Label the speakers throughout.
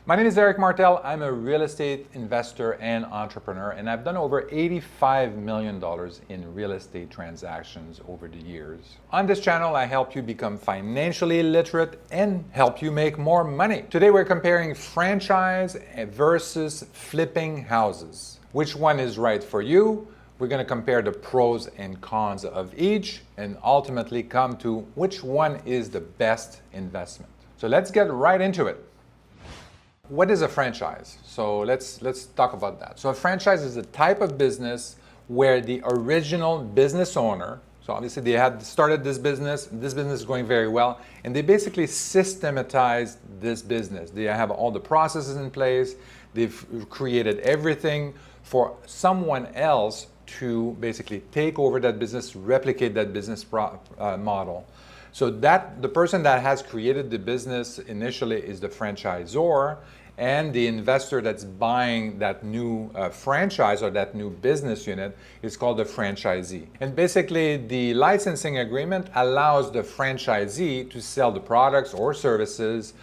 Speaker 1: My name is Eric Martel. I'm a real estate investor and entrepreneur, and I've done over $85 million in real estate transactions over the years. On this channel, I help you become financially literate and help you make more money. Today, we're comparing franchise versus flipping houses. Which one is right for you? We're going to compare the pros and cons of each and ultimately come to which one is the best investment. So let's get right into it. What is a franchise? So let's talk about that. So a franchise is a type of business where the original business owner, so obviously they had started this business is going very well, and they basically systematized this business. They have all the processes in place, they've created everything for someone else to basically take over that business, replicate that business model. So that the person that has created the business initially is the franchisor, and the investor that's buying that new franchise or that new business unit is called the franchisee. And basically the licensing agreement allows the franchisee to sell the products or services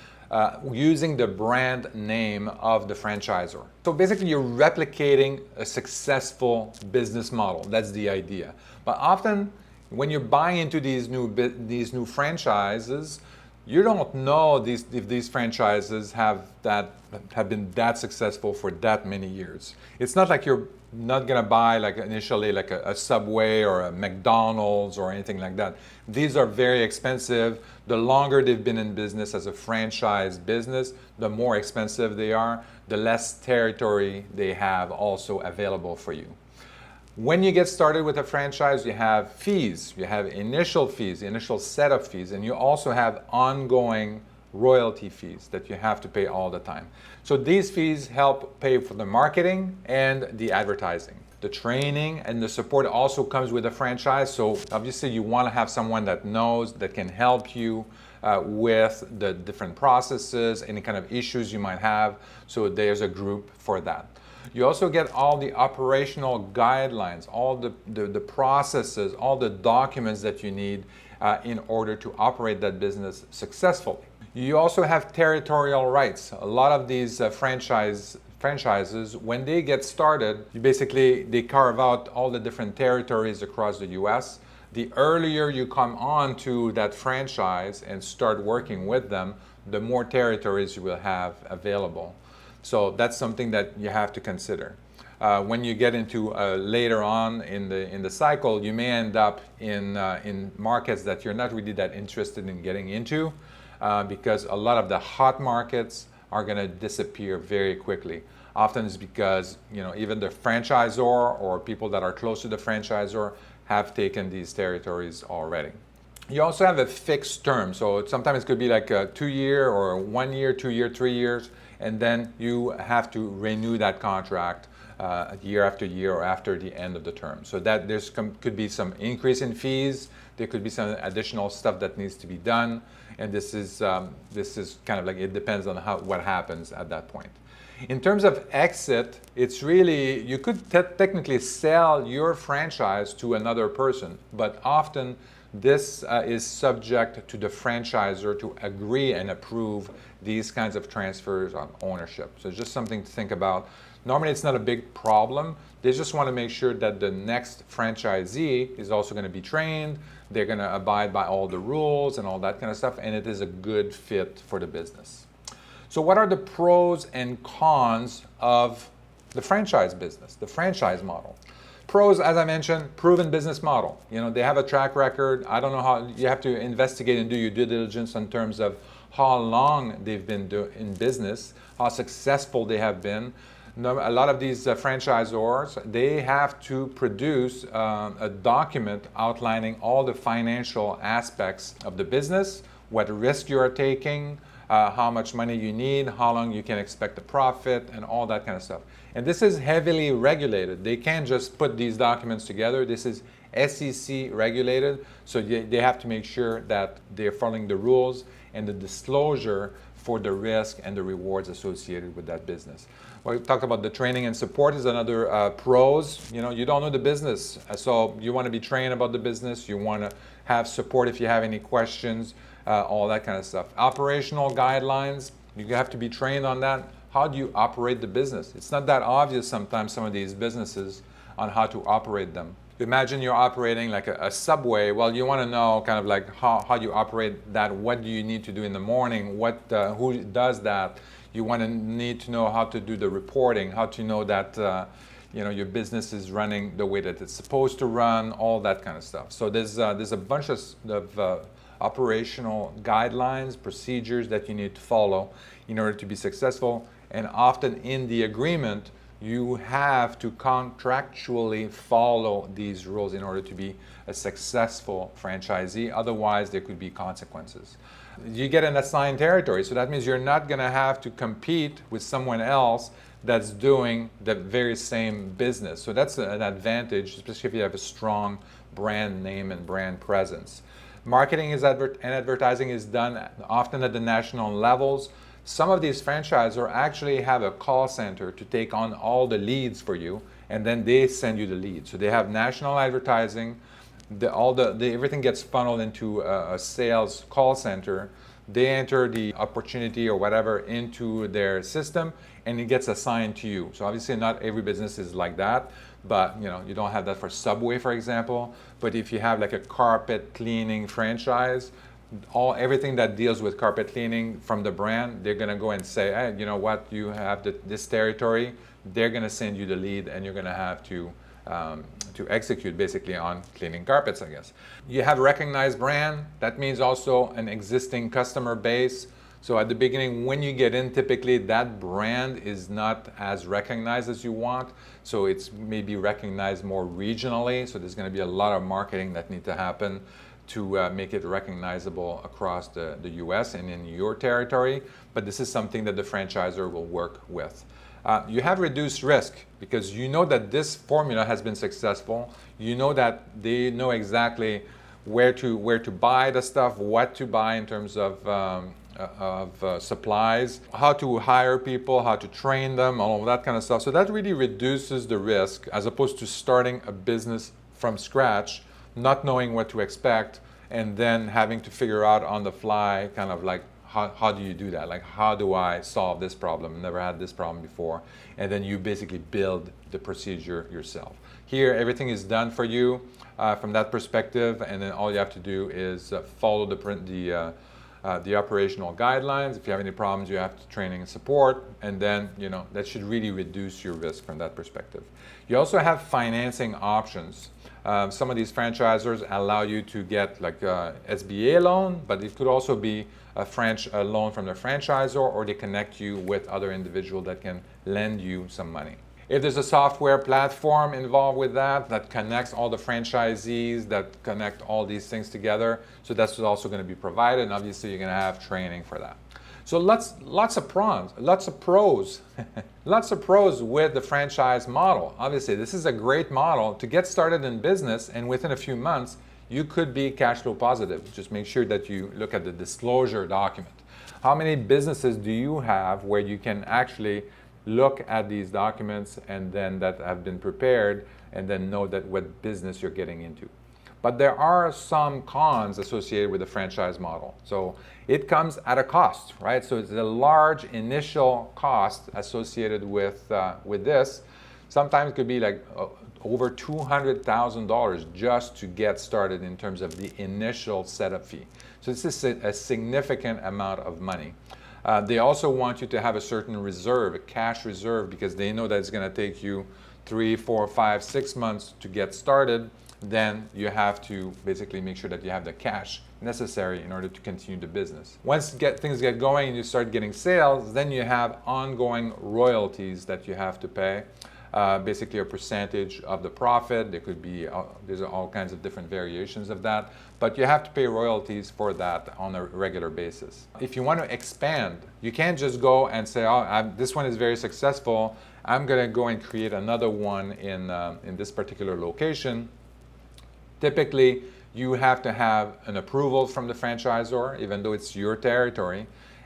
Speaker 1: using the brand name of the franchisor. So basically you're replicating a successful business model. That's the idea. But often when you're buying into these new franchises, you don't know if these franchises have been that successful for that many years. It's not like you're not gonna buy like initially like a Subway or a McDonald's or anything like that. These are very expensive. The longer they've been in business as a franchise business, the more expensive they are, the less territory they have also available for you. When you get started with a franchise, you have fees. You have initial fees, initial setup fees, and you also have ongoing royalty fees that you have to pay all the time. So these fees help pay for the marketing and the advertising. The training and the support also comes with a franchise. So obviously you want to have someone that knows, that can help you with the different processes, any kind of issues you might have. So there's a group for that. You also get all the operational guidelines, all the processes, all the documents that you need in order to operate that business successfully. You also have territorial rights. A lot of these franchises, when they get started, they carve out all the different territories across the US. The earlier you come on to that franchise and start working with them, the more territories you will have available. So that's something that you have to consider. When you get into later on in the cycle, you may end up in markets that you're not really that interested in getting into because a lot of the hot markets are going to disappear very quickly. Often it's because even the franchisor or people that are close to the franchisor have taken these territories already. You also have a fixed term, so sometimes it could be like a 2-year or 1 year, 2 year, 3 years, and then you have to renew that contract year after year or after the end of the term. So that could be some increase in fees, there could be some additional stuff that needs to be done, and this is kind of like, it depends on what happens at that point. In terms of exit, it's really, you could technically sell your franchise to another person, but often this is subject to the franchisor to agree and approve these kinds of transfers on ownership. So it's just something to think about. Normally it's not a big problem. They just want to make sure that the next franchisee is also going to be trained. They're going to abide by all the rules and all that kind of stuff, and it is a good fit for the business. So what are the pros and cons of the franchise business, the franchise model? Pros, as I mentioned, proven business model. They have a track record. I don't know how, you have to investigate and do your due diligence in terms of how long they've been in business, how successful they have been. A lot of these franchisors, they have to produce a document outlining all the financial aspects of the business, what risk you are taking, how much money you need, how long you can expect a profit, and all that kind of stuff. And this is heavily regulated. They can't just put these documents together. This is SEC regulated, so they have to make sure that they're following the rules and the disclosure for the risk and the rewards associated with that business. We talked about the training and support is another pros. You don't know the business, so you want to be trained about the business. You want to have support if you have any questions, all that kind of stuff. Operational guidelines. You have to be trained on that. How do you operate the business? It's not that obvious sometimes, some of these businesses, on how to operate them. Imagine you're operating like a subway. Well, you want to know kind of like how you operate that. What do you need to do in the morning? Who does that? You want to need to know how to do the reporting, how to know that your business is running the way that it's supposed to run, all that kind of stuff. So there's a bunch of operational guidelines, procedures that you need to follow in order to be successful. And often in the agreement, you have to contractually follow these rules in order to be a successful franchisee. Otherwise, there could be consequences. You get an assigned territory, so that means you're not going to have to compete with someone else that's doing the very same business. So that's an advantage, especially if you have a strong brand name and brand presence. Marketing and advertising is done often at the national levels. Some of these franchisors actually have a call center to take on all the leads for you, and then they send you the leads. So they have national advertising. Everything gets funneled into a sales call center. They enter the opportunity or whatever into their system, and it gets assigned to you. So obviously, not every business is like that, but you don't have that for Subway, for example. But if you have like a carpet cleaning franchise, everything that deals with carpet cleaning from the brand, they're going to go and say, hey, you know what, you have this territory. They're going to send you the lead, and you're going to have to execute basically on cleaning carpets, I guess. You have a recognized brand. That means also an existing customer base. So at the beginning, when you get in, typically that brand is not as recognized as you want. So it's maybe recognized more regionally. So there's going to be a lot of marketing that needs to happen to make it recognizable across the US and in your territory. But this is something that the franchisor will work with. You have reduced risk because you know that this formula has been successful. You know that they know exactly where to buy the stuff, what to buy in terms of supplies, how to hire people, how to train them, all of that kind of stuff. So that really reduces the risk as opposed to starting a business from scratch, not knowing what to expect, and then having to figure out on the fly kind of like, how do you do that? Like, how do I solve this problem? Never had this problem before. And then you basically build the procedure yourself. Here, everything is done for you from that perspective, and then all you have to do is follow the operational guidelines. If you have any problems, you have to training and support, and then that should really reduce your risk from that perspective. You also have financing options. Some of these franchisors allow you to get like a SBA loan, but it could also be a loan from the franchisor, or they connect you with other individuals that can lend you some money. If there's a software platform involved with that connects all the franchisees, that connect all these things together, so that's also going to be provided, and obviously you're going to have training for that. So lots of pros lots of pros with the franchise model. Obviously, this is a great model to get started in business, and within a few months, you could be cash flow positive. Just make sure that you look at the disclosure document. How many businesses do you have where you can actually look at these documents and then that have been prepared and then know that what business you're getting into? But there are some cons associated with the franchise model. So it comes at a cost, right? So it's a large initial cost associated with this. Sometimes it could be like over $200,000 just to get started in terms of the initial setup fee. So this is a significant amount of money. They also want you to have a certain reserve, a cash reserve, because they know that it's going to take you 3, 4, 5, 6 months to get started. Then you have to basically make sure that you have the cash necessary in order to continue the business. Once things get going and you start getting sales, then you have ongoing royalties that you have to pay. Basically a percentage of the profit. There could be, there's all kinds of different variations of that, but you have to pay royalties for that on a regular basis. If you want to expand, you can't just go and say, this one is very successful, I'm going to go and create another one in this particular location. Typically, you have to have an approval from the franchisor, even though it's your territory,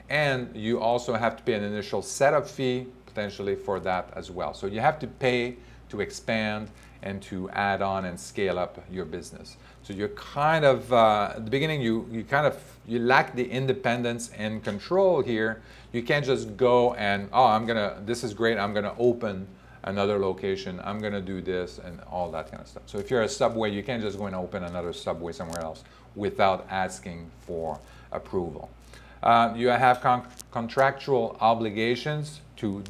Speaker 1: and you also have to pay an initial setup fee potentially for that as well. So you have to pay to expand and to add on and scale up your business. So you're kind of at the beginning you lack the independence and control here. You can't just go and this is great, I'm gonna open another location, I'm gonna do this and all that kind of stuff. So if you're a Subway, you can't just go and open another Subway somewhere else without asking for approval. You have contractual obligations to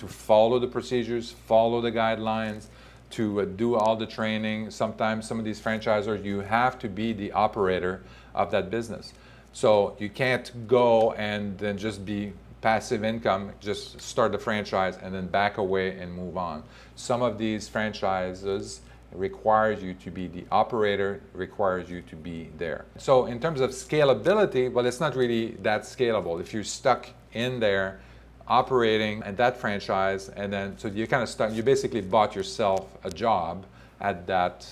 Speaker 1: follow the procedures, follow the guidelines, to do all the training. Sometimes some of these franchisors, you have to be the operator of that business. So you can't go and then just be passive income, just start the franchise and then back away and move on. Some of these franchises requires you to be the operator, requires you to be there. So in terms of scalability, well, it's not really that scalable. If you're stuck in there operating at that franchise, and then so you kind of stuck, you basically bought yourself a job at that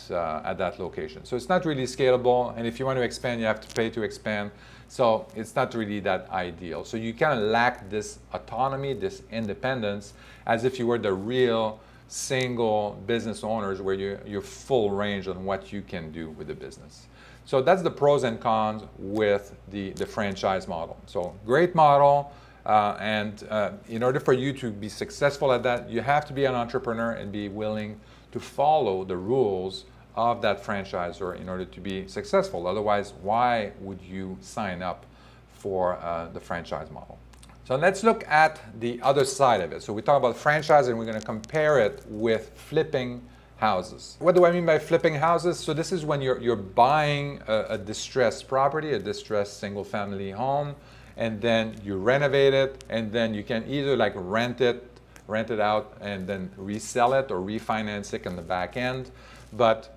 Speaker 1: location. So it's not really scalable, and if you want to expand, you have to pay to expand. So it's not really that ideal. So you kind of lack this autonomy, this independence, as if you were the real single business owners where you're full range on what you can do with the business. So that's the pros and cons with the franchise model. So great model, and in order for you to be successful at that, you have to be an entrepreneur and be willing to follow the rules of that franchisor in order to be successful. Otherwise, why would you sign up for the franchise model? So let's look at the other side of it. So we talk about franchise and we're going to compare it with flipping houses. What do I mean by flipping houses? So this is when you're buying a distressed property, a distressed single family home, and then you renovate it, and then you can either like rent it out and then resell it or refinance it on the back end. But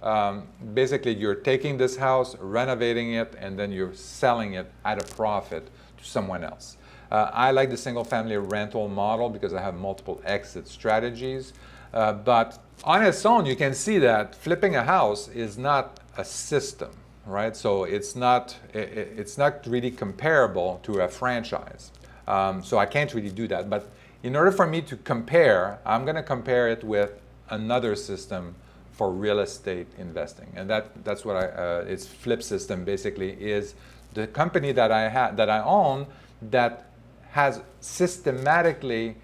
Speaker 1: basically you're taking this house, renovating it, and then you're selling it at a profit to someone else. I like the single family rental model because I have multiple exit strategies. But on its own, you can see that flipping a house is not a system, right? So it's not really comparable to a franchise. So I can't really do that. But in order for me to compare, I'm going to compare it with another system for real estate investing, and that's what it's FlipSystem. Basically, is the company that I own that has systematically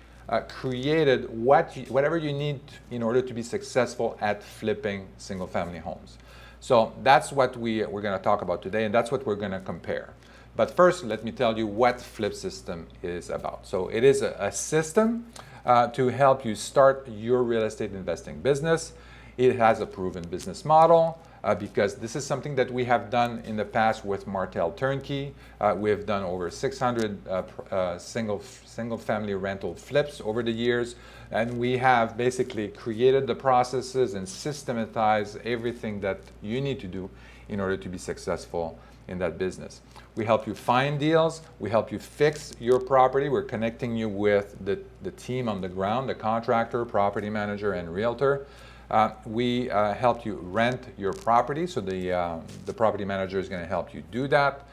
Speaker 1: created whatever you need in order to be successful at flipping single-family homes. So that's what we're going to talk about today, and that's what we're going to compare. But first, let me tell you what FlipSystem is about. So it is a system to help you start your real estate investing business. It has a proven business model because this is something that we have done in the past with Martel Turnkey. We've done over 600 single family rental flips over the years, and we have basically created the processes and systematized everything that you need to do in order to be successful in that business. We help you find deals, we help you fix your property, we're connecting you with the team on the ground, the contractor, property manager, and realtor. We help you rent your property, so the property manager is going to help you do that.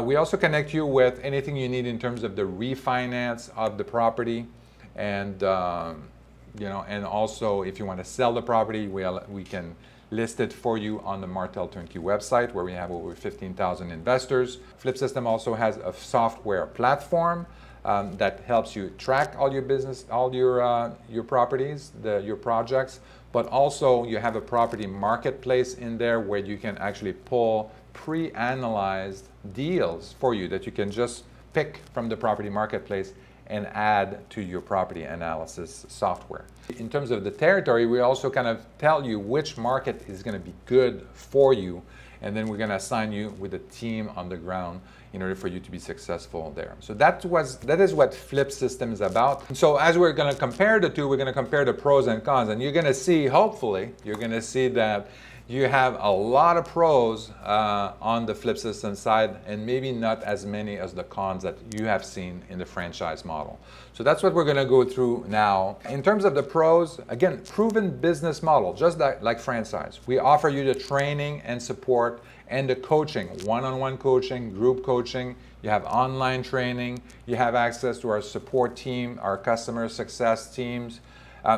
Speaker 1: We also connect you with anything you need in terms of the refinance of the property, and and also if you want to sell the property, we can list it for you on the Martel Turnkey website, where we have over 15,000 investors. FlipSystem also has a software platform that helps you track all your business, all your properties, your projects, but also you have a property marketplace in there where you can actually pull pre-analyzed deals for you that you can just pick from the property marketplace and add to your property analysis software. In terms of the territory, we also kind of tell you which market is going to be good for you, and then we're going to assign you with a team on the ground in order for you to be successful there. So that is what FlipSystem is about. So as we're going to compare the two, we're going to compare the pros and cons, and you're going to see, hopefully, you're going to see that you have a lot of pros on the FlipSystem side, and maybe not as many as the cons that you have seen in the franchise model. So that's what we're going to go through now. In terms of the pros, again, proven business model, just like franchise. We offer you the training and support and the coaching, one-on-one coaching, group coaching. You have online training. You have access to our support team, our customer success teams.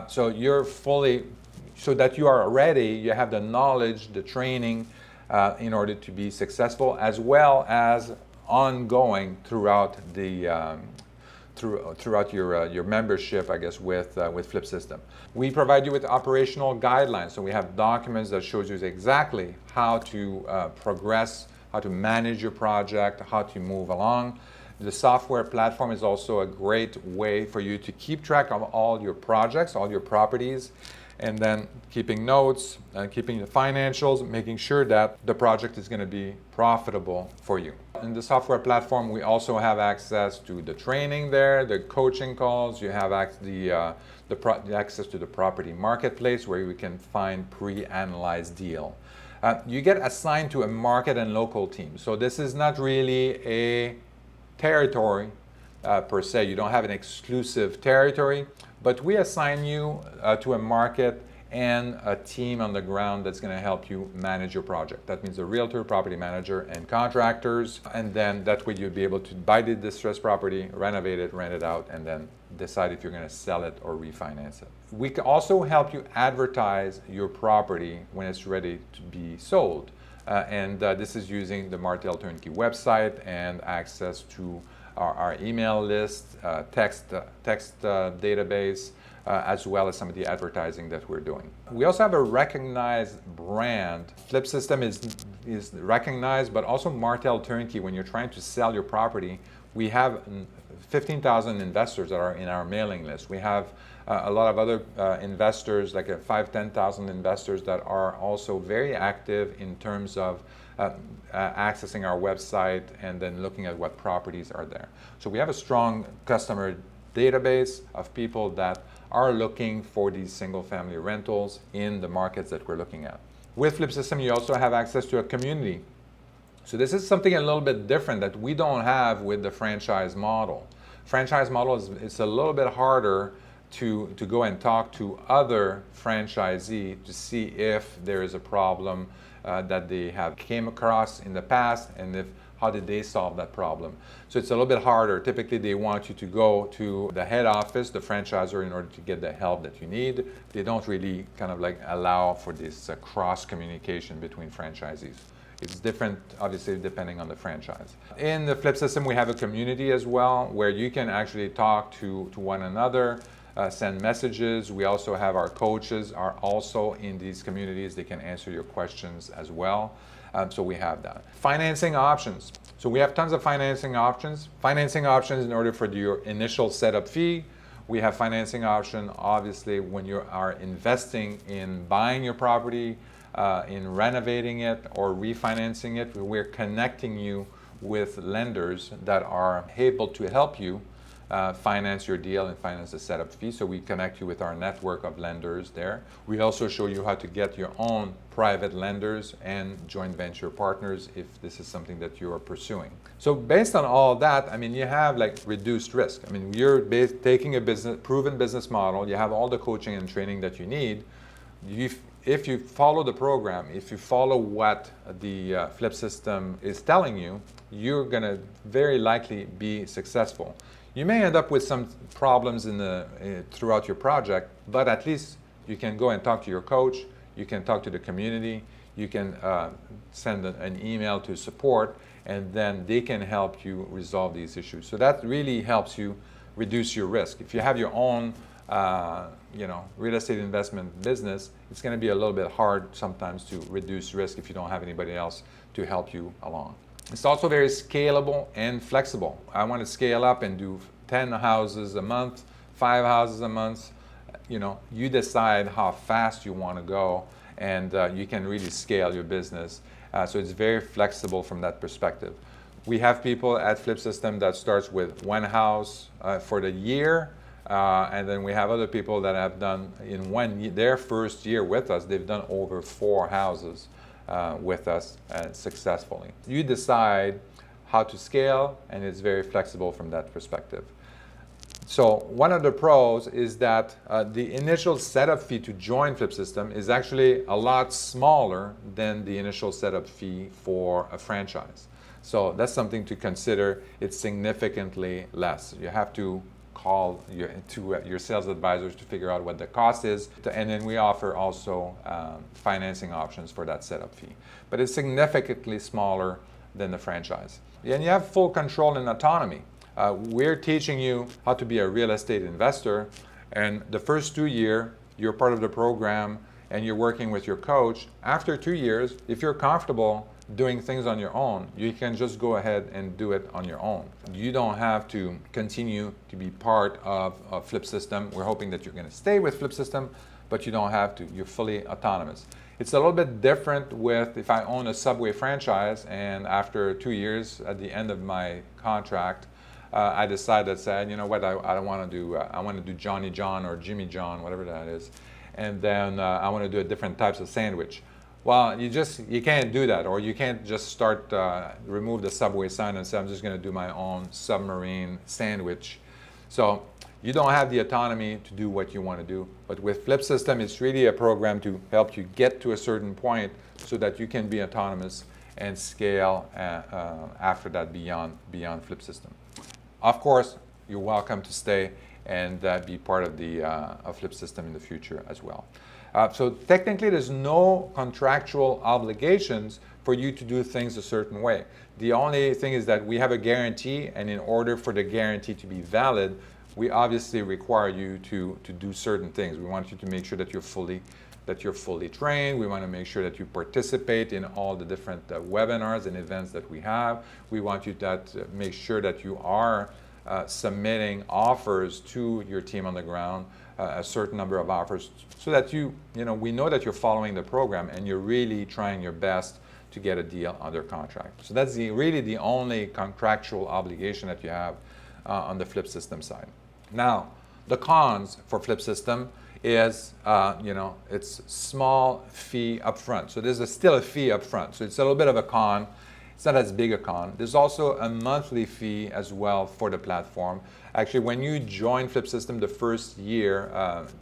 Speaker 1: So you're fully so that you are ready, you have the knowledge, the training in order to be successful, as well as ongoing throughout the throughout your membership, I guess, with FlipSystem. We provide you with operational guidelines, so we have documents that shows you exactly how to progress, how to manage your project, how to move along. The software platform is also a great way for you to keep track of all your projects, all your properties, and then keeping notes, keeping the financials, making sure that the project is going to be profitable for you. In the software platform, we also have access to the training there, the coaching calls. You have the access to the property marketplace where you can find pre-analyzed deal. You get assigned to a market and local team. So this is not really a territory per se. You don't have an exclusive territory, but we assign you to a market and a team on the ground that's going to help you manage your project. That means a realtor, property manager, and contractors. And then that way you'll be able to buy the distressed property, renovate it, rent it out, and then decide if you're going to sell it or refinance it. We can also help you advertise your property when it's ready to be sold. This is using the Martel Turnkey website and access to our email list, text database, as well as some of the advertising that we're doing. We also have a recognized brand. FlipSystem is recognized, but also Martel Turnkey. When you're trying to sell your property, we have 15,000 investors that are in our mailing list. We have a lot of other investors, like 5,000-10,000 investors that are also very active in terms of accessing our website and then looking at what properties are there. So we have a strong customer database of people that are looking for these single-family rentals in the markets that we're looking at. With FlipSystem, you also have access to a community. So this is something a little bit different that we don't have with the franchise model. Franchise model it's a little bit harder to go and talk to other franchisees to see if there is a problem that they have came across in the past, and how did they solve that problem. So it's a little bit harder. Typically they want you to go to the head office, the franchisor, in order to get the help that you need. They don't really kind of like allow for this cross communication between franchisees. It's different, obviously, depending on the franchise. In the FlipSystem, we have a community as well, where you can actually talk to one another, send messages. We also have our coaches are also in these communities. They can answer your questions as well. So we have that. Financing options. So we have tons of financing options. Financing options in order for your initial setup fee. We have financing option, obviously, when you are investing in buying your property, in renovating it or refinancing it. We're connecting you with lenders that are able to help you finance your deal and finance the setup fee. So we connect you with our network of lenders there. We also show you how to get your own private lenders and joint venture partners if this is something that you are pursuing. So based on all that, I mean, you have like reduced risk. I mean, you're taking a proven business model. You have all the coaching and training that you need. If you follow the program, if you follow what the FlipSystem is telling you, you're going to very likely be successful. You may end up with some problems throughout your project, but at least you can go and talk to your coach, you can talk to the community, you can send an email to support, and then they can help you resolve these issues. So that really helps you reduce your risk. If you have your own real estate investment business, it's going to be a little bit hard sometimes to reduce risk if you don't have anybody else to help you along. It's also very scalable and flexible. I want to scale up and do 10 houses a month, 5 houses a month. You decide how fast you want to go, and you can really scale your business. So it's very flexible from that perspective. We have people at FlipSystem that starts with 1 house for the year. And then we have other people that have done in their first year with us, they've done over 4 houses with us successfully. You decide how to scale, and it's very flexible from that perspective. So one of the pros is that the initial setup fee to join FlipSystem is actually a lot smaller than the initial setup fee for a franchise. So that's something to consider. It's significantly less. You have to call your sales advisors to figure out what the cost is. And then we offer also financing options for that setup fee. But it's significantly smaller than the franchise. And you have full control and autonomy. We're teaching you how to be a real estate investor, and the first 2 years, you're part of the program and you're working with your coach. After 2 years, if you're comfortable doing things on your own, you can just go ahead and do it on your own. You don't have to continue to be part of FlipSystem. We're hoping that you're going to stay with FlipSystem, but you don't have to. You're fully autonomous. It's a little bit different with if I own a Subway franchise and after 2 years, at the end of my contract, I decided, said, you know what, I don't want to do, I want to do Johnny John or Jimmy John, whatever that is, and then I want to do a different types of sandwich. Well, you can't do that, or you can't just start, remove the Subway sign and say, I'm just going to do my own submarine sandwich. So you don't have the autonomy to do what you want to do. But with FlipSystem, it's really a program to help you get to a certain point so that you can be autonomous and scale after that beyond FlipSystem. Of course, you're welcome to stay and be part of the FlipSystem in the future as well. So technically, there's no contractual obligations for you to do things a certain way. The only thing is that we have a guarantee, and in order for the guarantee to be valid, we obviously require you to do certain things. We want you to make sure that you're fully trained. We want to make sure that you participate in all the different webinars and events that we have. We want you to make sure that you are submitting offers to your team on the ground, a certain number of offers, so that we know that you're following the program and you're really trying your best to get a deal under contract. So that's really the only contractual obligation that you have on the FlipSystem side. Now, the cons for FlipSystem is, it's small fee upfront. So there's still a fee upfront. So it's a little bit of a con. It's not as big a con. There's also a monthly fee as well for the platform. Actually, when you join FlipSystem, the first year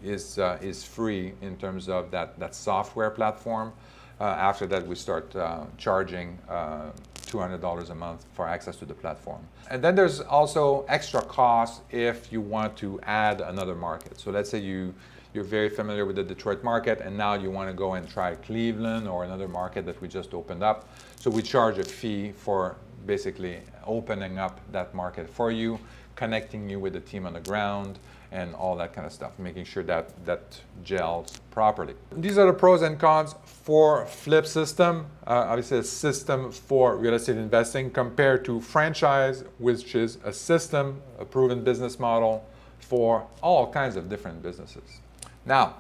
Speaker 1: is free in terms of that software platform. After that, we start charging $200 a month for access to the platform. And then there's also extra costs if you want to add another market. So let's say you're very familiar with the Detroit market and now you want to go and try Cleveland or another market that we just opened up. So we charge a fee for basically opening up that market for you, connecting you with the team on the ground, and all that kind of stuff, making sure that gels properly. These are the pros and cons for FlipSystem, obviously a system for real estate investing compared to franchise, which is a system, a proven business model for all kinds of different businesses. Now,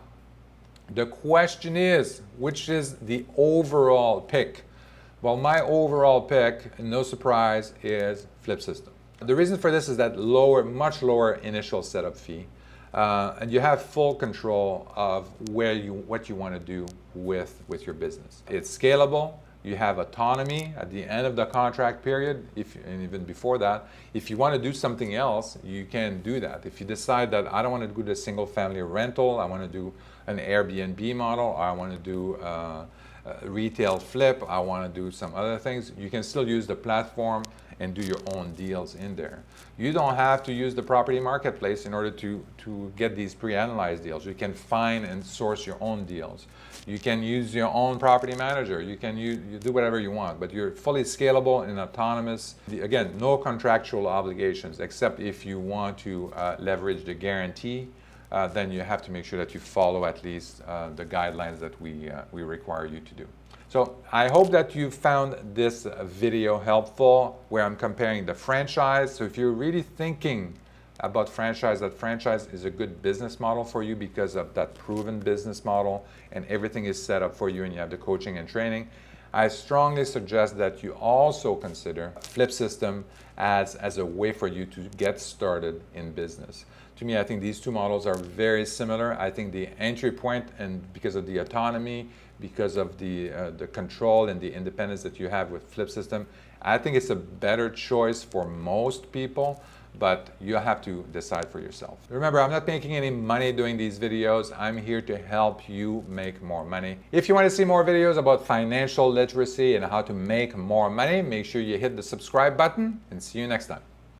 Speaker 1: the question is, which is the overall pick? Well, my overall pick, no surprise, is FlipSystem. The reason for this is that much lower initial setup fee, and you have full control of what you want to do with your business. It's scalable. You have autonomy at the end of the contract period, and even before that. If you want to do something else, you can do that. If you decide that I don't want to do the single-family rental, I want to do an Airbnb model, or I want to do retail flip, I want to do some other things, you can still use the platform and do your own deals in there. You don't have to use the property marketplace in order to get these pre-analyzed deals. You can find and source your own deals. You can use your own property manager. You do whatever you want, but you're fully scalable and autonomous. Again, no contractual obligations, except if you want to leverage the guarantee, then you have to make sure that you follow at least the guidelines that we require you to do. So I hope that you found this video helpful, where I'm comparing the franchise. So if you're really thinking about franchise, that franchise is a good business model for you because of that proven business model and everything is set up for you and you have the coaching and training, I strongly suggest that you also consider FlipSystem as a way for you to get started in business. To me, I think these two models are very similar. I think the entry point, and because of the autonomy, because of the control and the independence that you have with FlipSystem, I think it's a better choice for most people, but you have to decide for yourself. Remember, I'm not making any money doing these videos. I'm here to help you make more money. If you want to see more videos about financial literacy and how to make more money, make sure you hit the subscribe button, and see you next time.